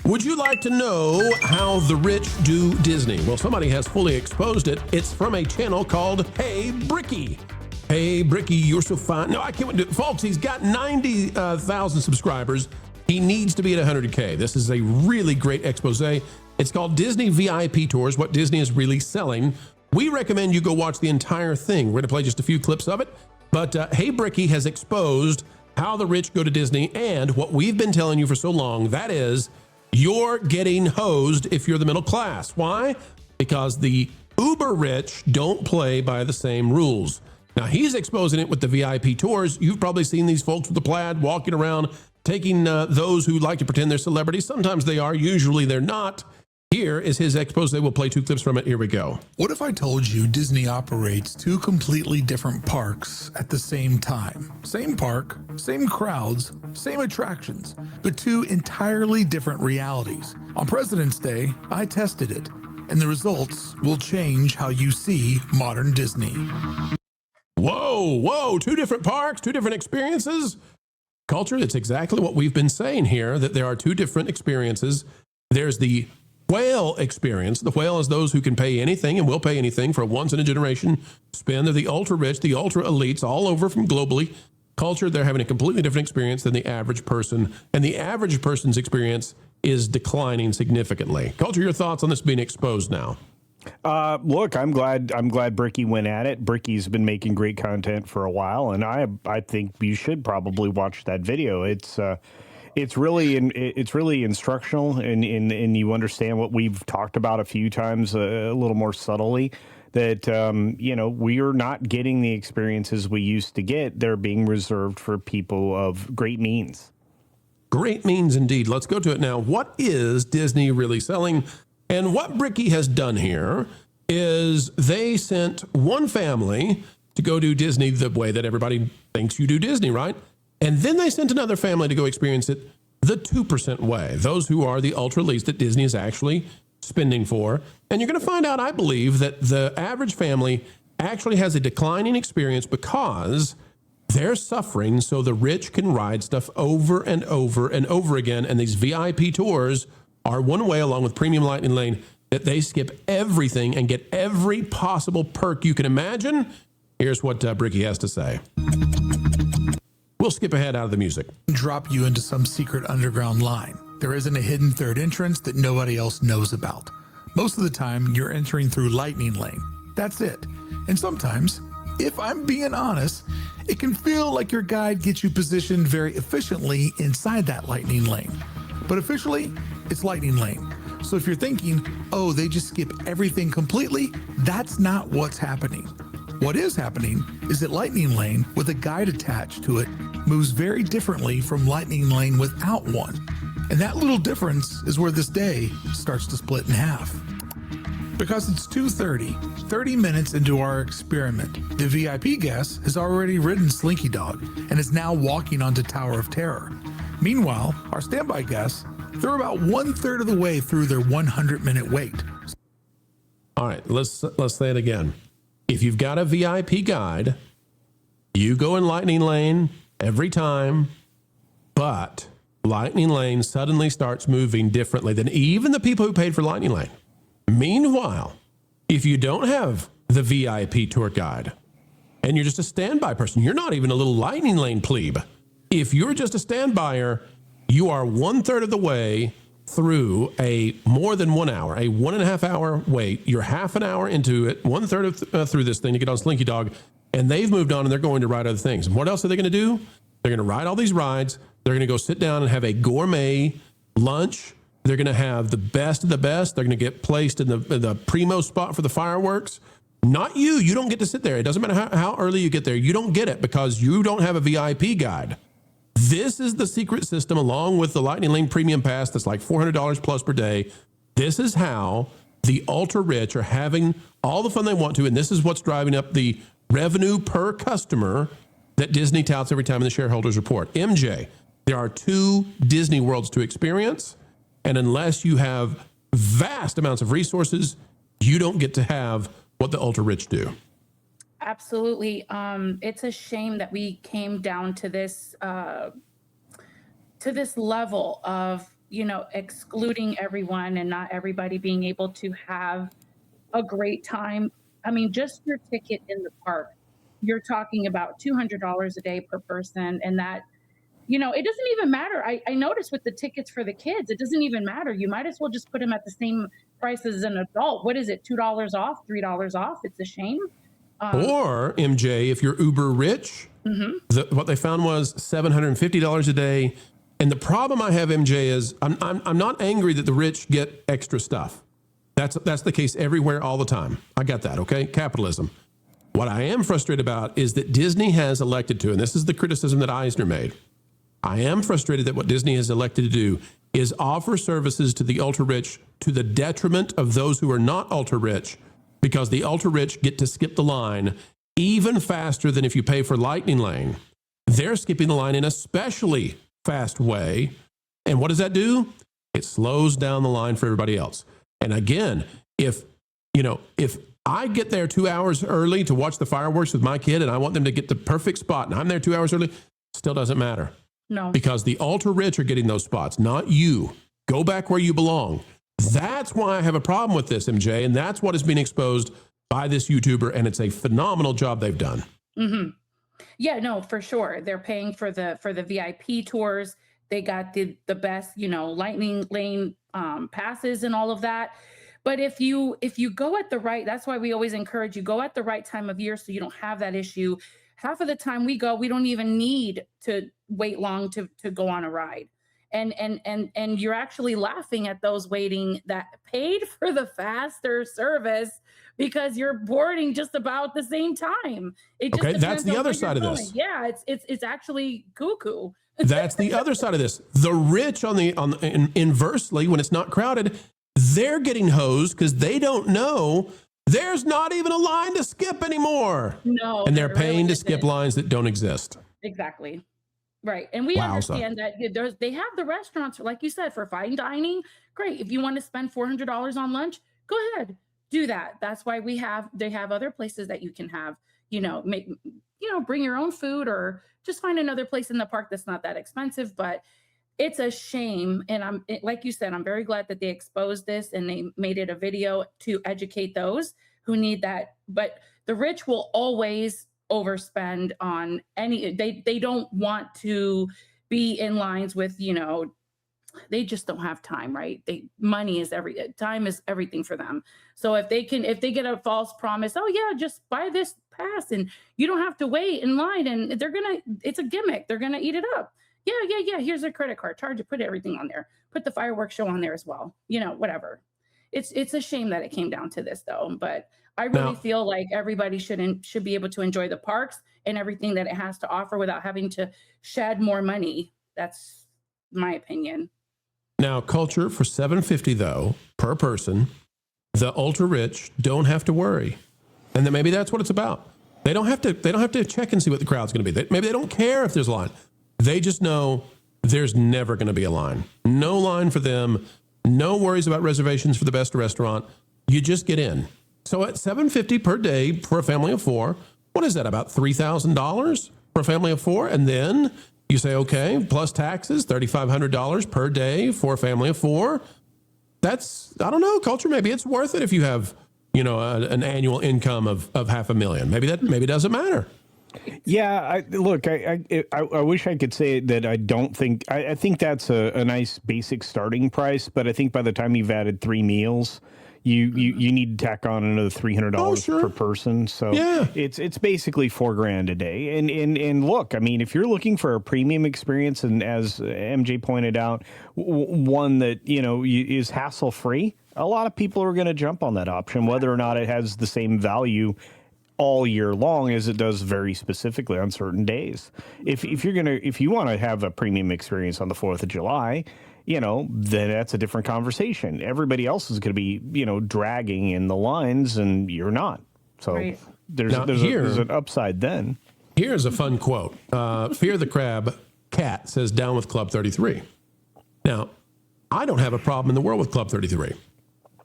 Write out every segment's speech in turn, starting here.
Would you like to know how the rich do Disney? Well, somebody has fully exposed it. It's from a channel called Hey Bricky. Hey Bricky, you're so fine. No, I can't do it. Folks, he's got 90,000 subscribers. He needs to be at 100K. This is a really great expose. It's called Disney VIP Tours, what Disney is really selling. We recommend you go watch the entire thing. We're going to play just a few clips of it. But Hey Bricky has exposed how the rich go to Disney and what we've been telling you for so long. That is, you're getting hosed if you're the middle class. Why? Because the uber rich don't play by the same rules. Now, he's exposing it with the VIP tours. You've probably seen these folks with the plaid walking around, taking those who like to pretend they're celebrities. Sometimes they are, usually they're not. Here is his expose. We'll play 2 clips from it. Here we go. What if I told you Disney operates 2 completely different parks at the same time? Same park, same crowds, same attractions, but 2 entirely different realities. On President's Day, I tested it, and the results will change how you see modern Disney. Whoa, 2 different parks, 2 different experiences. Culture, it's exactly what we've been saying here, that there are 2 different experiences. There's the whale experience. The whale is those who can pay anything and will pay anything for a once-in-a-generation spend. They're the ultra-rich, the ultra-elites all over from globally. Culture, they're having a completely different experience than the average person, and the average person's experience is declining significantly. Culture, your thoughts on this being exposed now? Look, I'm glad Bricky went at it. Bricky's been making great content for a while, and I think you should probably watch that video. It's really instructional, and you understand what we've talked about a few times a little more subtly, that we are not getting the experiences we used to get. They're being reserved for people of great means. Great means indeed. Let's go to it now. What is Disney really selling? And what Bricky has done here is they sent one family to go do Disney the way that everybody thinks you do Disney, right? And then they sent another family to go experience it the 2% way, those who are the ultra elites that Disney is actually spending for. And you're going to find out, I believe, that the average family actually has a declining experience because they're suffering so the rich can ride stuff over and over and over again. And these VIP tours are one way, along with Premium Lightning Lane, that they skip everything and get every possible perk you can imagine. Here's what Bricky has to say. We'll skip ahead out of the music. Drop you into some secret underground line. There isn't a hidden third entrance that nobody else knows about. Most of the time, you're entering through Lightning Lane. That's it. And sometimes, if I'm being honest, it can feel like your guide gets you positioned very efficiently inside that Lightning Lane. But officially, it's Lightning Lane. So if you're thinking, oh, they just skip everything completely, that's not what's happening. What is happening is that Lightning Lane with a guide attached to it moves very differently from Lightning Lane without one. And that little difference is where this day starts to split in half. Because it's 2:30, 30 minutes into our experiment, the VIP guest has already ridden Slinky Dog and is now walking onto Tower of Terror. Meanwhile, our standby guests, they're about 1/3 of the way through their 100-minute wait. All right, let's say it again. If you've got a VIP guide, you go in Lightning Lane every time, but Lightning Lane suddenly starts moving differently than even the people who paid for Lightning Lane. Meanwhile, if you don't have the VIP tour guide and you're just a standby person, you're not even a little Lightning Lane plebe. If you're just a standbyer, you are 1/3 of the way through a more than 1 hour, a 1.5 hour wait. You're half an hour into it, 1/3 through this thing to get on Slinky Dog, and they've moved on and they're going to ride other things. And what else are they going to do? They're going to ride all these rides. They're going to go sit down and have a gourmet lunch. They're going to have the best of the best. They're going to get placed in the primo spot for the fireworks. Not you. You don't get to sit there. It doesn't matter how early you get there. You don't get it because you don't have a VIP guide. This is the secret system, along with the Lightning Lane Premium Pass that's like $400 plus per day. This is how the ultra rich are having all the fun they want to, and this is what's driving up the revenue per customer that Disney touts every time in the shareholders report. MJ, there are 2 Disney worlds to experience, and unless you have vast amounts of resources, you don't get to have what the ultra rich do. Absolutely. It's a shame that we came down to this level of excluding everyone and not everybody being able to have a great time. I mean, just your ticket in the park, you're talking about $200 a day per person. And that, it doesn't even matter. I noticed with the tickets for the kids, it doesn't even matter. You might as well just put them at the same price as an adult. What is it? $2 off, $3 off. It's a shame. Or MJ, if you're uber rich, what they found was $750 a day. And the problem I have, MJ, is I'm not angry that the rich get extra stuff. That's the case everywhere all the time. I got that, okay? Capitalism. What I am frustrated about is that Disney has elected to, and this is the criticism that Eisner made. I am frustrated that what Disney has elected to do is offer services to the ultra rich to the detriment of those who are not ultra rich, because the ultra rich get to skip the line even faster than if you pay for Lightning Lane. They're skipping the line in a especially fast way. And what does that do? It slows down the line for everybody else. And again, if I get there 2 hours early to watch the fireworks with my kid and I want them to get the perfect spot and I'm there 2 hours early, still doesn't matter. No. Because the ultra rich are getting those spots, not you. Go back where you belong. That's why I have a problem with this, MJ. And that's what is being exposed by this YouTuber. And it's a phenomenal job they've done. Mm-hmm. Yeah, no, for sure. They're paying for the VIP tours. They got the best, Lightning Lane passes and all of that. But if you go at the right, that's why we always encourage you, go at the right time of year so you don't have that issue. Half of the time we go, we don't even need to wait long to go on a ride. And you're actually laughing at those waiting that paid for the faster service because you're boarding just about the same time. It just okay, that's the other side of this. Yeah, it's actually cuckoo. That's the other side of this. The rich inversely, when it's not crowded, they're getting hosed because they don't know there's not even a line to skip anymore. No, and they're paying to skip lines that don't exist. Exactly. Right. And we understand that they have the restaurants, like you said, for fine dining. Great. If you want to spend $400 on lunch, go ahead, do that. That's why they have other places that you can have, bring your own food or just find another place in the park that's not that expensive. But it's a shame. And like you said, I'm very glad that they exposed this and they made it a video to educate those who need that. But the rich will always overspend on they don't want to be in lines with, they just don't have time, right? Time is everything for them. So if they get a false promise, oh yeah, just buy this pass and you don't have to wait in line, and it's a gimmick. They're going to eat it up. Yeah. Here's a credit card, charge it, put everything on there, put the fireworks show on there as well. Whatever. It's a shame that it came down to this though, but I really feel like everybody should be able to enjoy the parks and everything that it has to offer without having to shed more money. That's my opinion. Now, culture for $750 though per person, the ultra rich don't have to worry, and then maybe that's what it's about. They don't have to check and see what the crowd's going to be. Maybe they don't care if there's a line. They just know there's never going to be a line. No line for them. No worries about reservations for the best restaurant. You just get in. So at $750 per day for a family of four, what is that, about $3,000 for a family of four? And then you say, okay, plus taxes, $3,500 per day for a family of four. That's, I don't know, culture, maybe it's worth it if you have, an annual income of $500,000. Maybe it doesn't matter. Yeah, I wish I could say that I don't think, I think that's a nice basic starting price, but I think by the time you've added 3 meals, you need to tack on another $300 per person. So yeah, it's basically $4,000 a day. And look, I mean, if you're looking for a premium experience, and as MJ pointed out, one that, is hassle free, a lot of people are going to jump on that option, whether or not it has the same value all year long as it does very specifically on certain days. If you want to have a premium experience on the 4th of July, then that's a different conversation. Everybody else is going to be, dragging in the lines, and you're not. So right. there's an upside then. Here's a fun quote. Fear the Crab Cat says, down with Club 33. Now, I don't have a problem in the world with Club 33.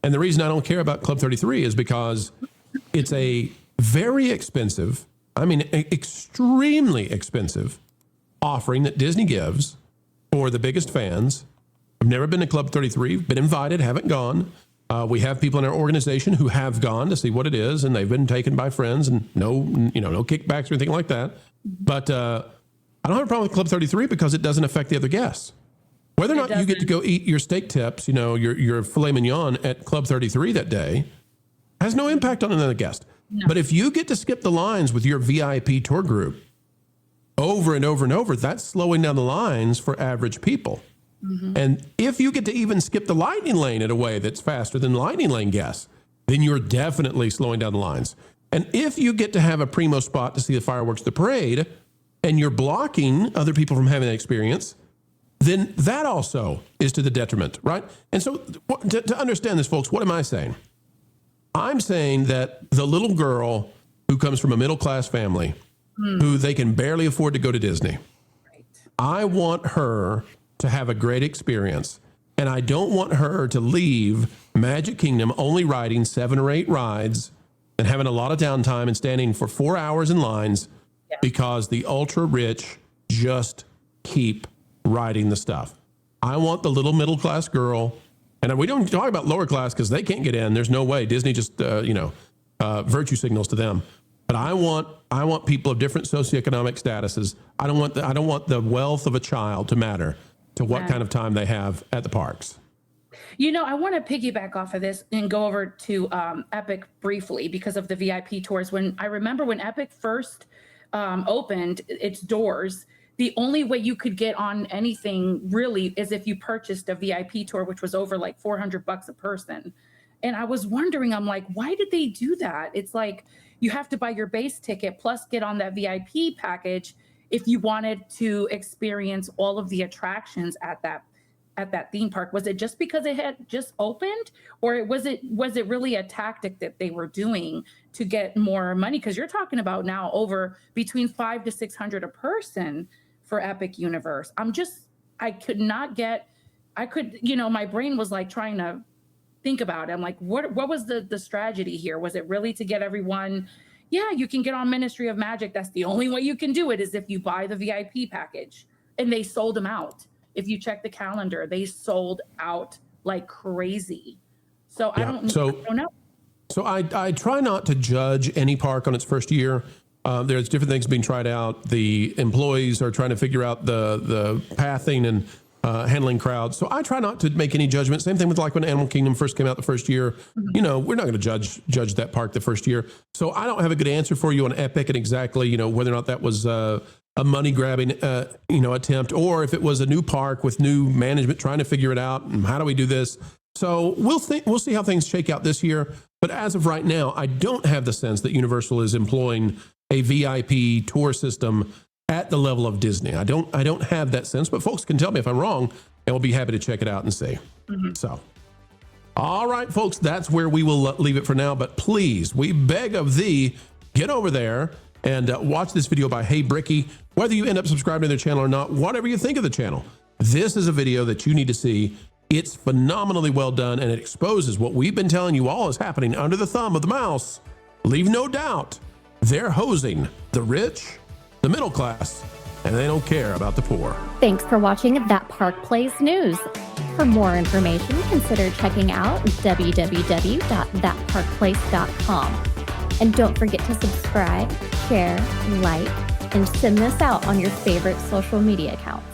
And the reason I don't care about Club 33 is because it's a very expensive, extremely expensive offering that Disney gives for the biggest fans I've never been to Club 33, been invited, haven't gone. We have people in our organization who have gone to see what it is, and they've been taken by friends, and no kickbacks or anything like that. But I don't have a problem with Club 33 because it doesn't affect the other guests. Whether or not you get to go eat your steak tips, your filet mignon at Club 33 that day, has no impact on another guest. No. But if you get to skip the lines with your VIP tour group over and over and over, that's slowing down the lines for average people. Mm-hmm. And if you get to even skip the lightning lane in a way that's faster than lightning lane guests, then you're definitely slowing down the lines. And if you get to have a primo spot to see the fireworks, the parade, and you're blocking other people from having that experience, then that also is to the detriment, right? And so to understand this, folks, what am I saying? I'm saying that the little girl who comes from a middle-class family, who they can barely afford to go to Disney, I want her to have a great experience. And I don't want her to leave Magic Kingdom only riding 7 or 8 rides and having a lot of downtime and standing for 4 hours in lines because the ultra rich just keep riding the stuff. I want the little middle class girl, and we don't talk about lower class because they can't get in. There's no way. Disney just virtue signals to them. But I want people of different socioeconomic statuses. I don't want the wealth of a child to matter to what kind of time they have at the parks. I want to piggyback off of this and go over to Epic briefly because of the VIP tours. I remember when Epic first opened its doors, the only way you could get on anything really is if you purchased a VIP tour, which was over like $400 a person. And I was wondering, I'm like, why did they do that? It's like you have to buy your base ticket plus get on that VIP package if you wanted to experience all of the attractions at that theme park. Was it just because it had just opened, or was it really a tactic that they were doing to get more money? Because you're talking about now over between $500 to $600 a person for Epic Universe. My brain was like trying to think about it. I'm like, what was the strategy here? Was it really to get everyone? Yeah, you can get on Ministry of Magic. That's the only way you can do it is if you buy the VIP package. And they sold them out. If you check the calendar, they sold out like crazy. So I don't know. So I try not to judge any park on its first year. There's different things being tried out. The employees are trying to figure out the pathing and handling crowds. So I try not to make any judgment. Same thing with like when Animal Kingdom first came out the first year. Mm-hmm. We're not going to judge that park the first year. So I don't have a good answer for you on Epic and exactly, whether or not that was a money grabbing, attempt, or if it was a new park with new management trying to figure it out. And how do we do this? So we'll see how things shake out this year. But as of right now, I don't have the sense that Universal is employing a VIP tour system at the level of Disney. I don't have that sense, but folks can tell me if I'm wrong, and we'll be happy to check it out and see. Mm-hmm. So, all right, folks, that's where we will leave it for now. But please, we beg of thee, get over there and watch this video by Hey Bricky. Whether you end up subscribing to their channel or not, whatever you think of the channel, this is a video that you need to see. It's phenomenally well done, and it exposes what we've been telling you all is happening under the thumb of the mouse. Leave no doubt, they're hosing the rich, the middle class, and they don't care about the poor. Thanks for watching That Park Plays News. For more information, consider checking out www.thatparkplace.com. And don't forget to subscribe, share, like, and send this out on your favorite social media accounts.